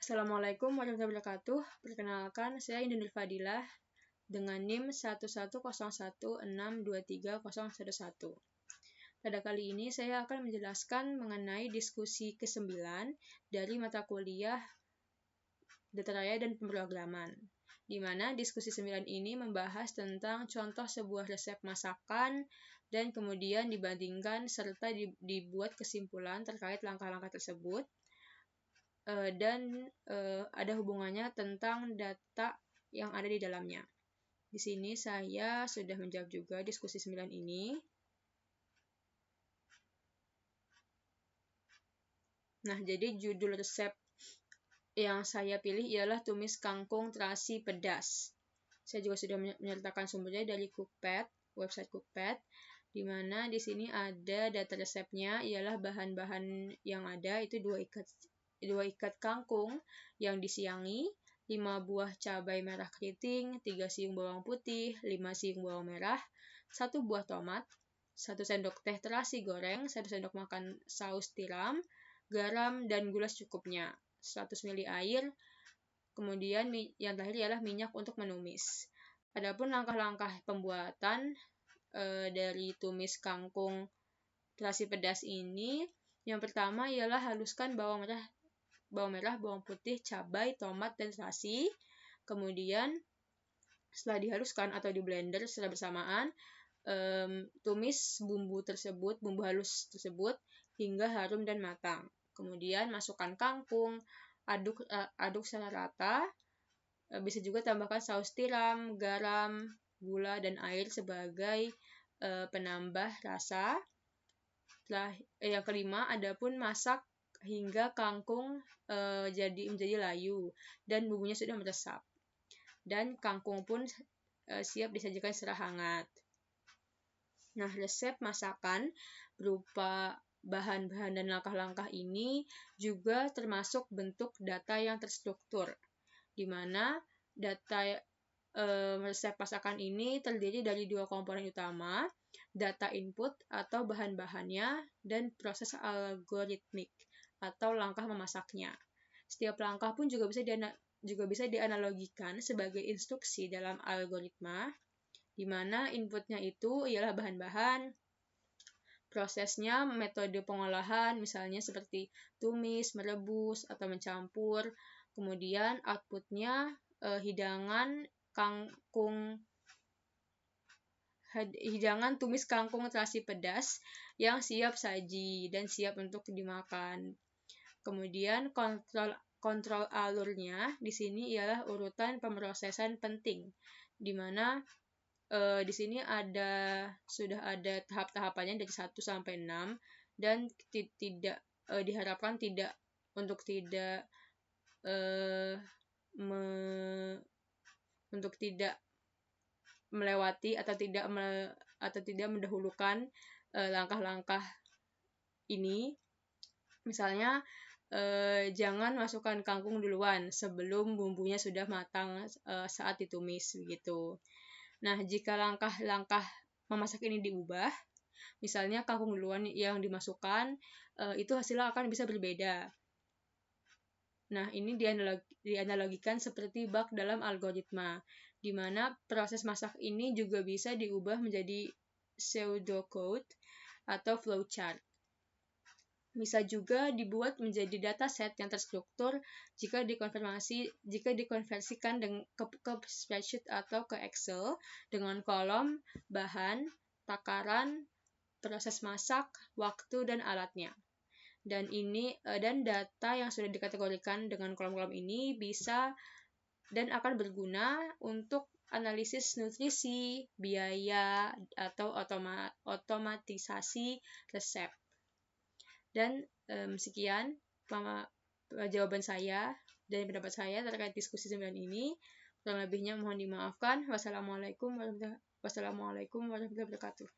Assalamualaikum warahmatullahi wabarakatuh. Perkenalkan, saya Indah Nur Fadilah dengan NIM 1101623011. Pada kali ini saya akan menjelaskan mengenai diskusi ke-9 dari mata kuliah Data Raya dan Pemrograman, di mana diskusi 9 ini membahas tentang contoh sebuah resep masakan dan kemudian dibandingkan serta dibuat kesimpulan terkait langkah-langkah tersebut. Dan ada hubungannya tentang data yang ada di dalamnya. Di sini saya sudah menjawab juga diskusi 9 ini. Nah, jadi judul resep yang saya pilih ialah tumis kangkung terasi pedas. Saya juga sudah menyertakan sumbernya dari Cookpad, website Cookpad, di mana di sini ada data resepnya ialah bahan-bahan yang ada itu 2 ikat kangkung yang disiangi, 5 buah cabai merah keriting, 3 siung bawang putih, 5 siung bawang merah, 1 buah tomat, 1 sendok teh terasi goreng, 1 sendok makan saus tiram, garam dan gula secukupnya, 100 ml air, kemudian yang terakhir ialah minyak untuk menumis. Adapun langkah-langkah pembuatan dari tumis kangkung terasi pedas ini, yang pertama ialah haluskan bawang merah, bawang putih, cabai, tomat, dan terasi. Kemudian setelah dihaluskan atau di blender secara bersamaan, tumis bumbu halus tersebut hingga harum dan matang. Kemudian masukkan kangkung, aduk secara rata. Bisa juga tambahkan saus tiram, garam, gula, dan air sebagai penambah rasa. Yang kelima, adapun masak hingga kangkung menjadi layu dan bumbunya sudah meresap. Dan kangkung pun siap disajikan secara hangat. Nah, resep masakan berupa bahan-bahan dan langkah-langkah ini juga termasuk bentuk data yang terstruktur, di mana data resep masakan ini terdiri dari 2 komponen utama, data input atau bahan-bahannya, dan proses algoritmik atau langkah memasaknya. Setiap langkah pun juga bisa dianalogikan sebagai instruksi dalam algoritma, di mana inputnya itu ialah bahan-bahan, prosesnya metode pengolahan, misalnya seperti tumis, merebus, atau mencampur, kemudian outputnya hidangan tumis kangkung terasi pedas yang siap saji dan siap untuk dimakan. Kemudian kontrol alurnya di sini ialah urutan pemrosesan penting, di mana di sini sudah ada tahap-tahapannya dari 1 sampai 6 dan tidak diharapkan tidak melewati atau tidak mendahulukan langkah-langkah ini. Misalnya jangan masukkan kangkung duluan sebelum bumbunya sudah matang saat ditumis begitu. Nah, jika langkah-langkah memasak ini diubah, misalnya kangkung duluan yang dimasukkan, itu hasilnya akan bisa berbeda. Nah, ini dianalogikan seperti bug dalam algoritma, di mana proses masak ini juga bisa diubah menjadi pseudocode atau flowchart. Bisa juga dibuat menjadi dataset yang terstruktur jika dikonversikan ke spreadsheet atau ke Excel dengan kolom, bahan, takaran, proses masak, waktu, dan alatnya. Dan data yang sudah dikategorikan dengan kolom-kolom ini bisa dan akan berguna untuk analisis nutrisi, biaya, atau otomatisasi resep. Dan sekian jawaban saya dan pendapat saya terkait diskusi 9 ini. Kurang lebihnya mohon dimaafkan. Wassalamualaikum warahmatullahi wabarakatuh.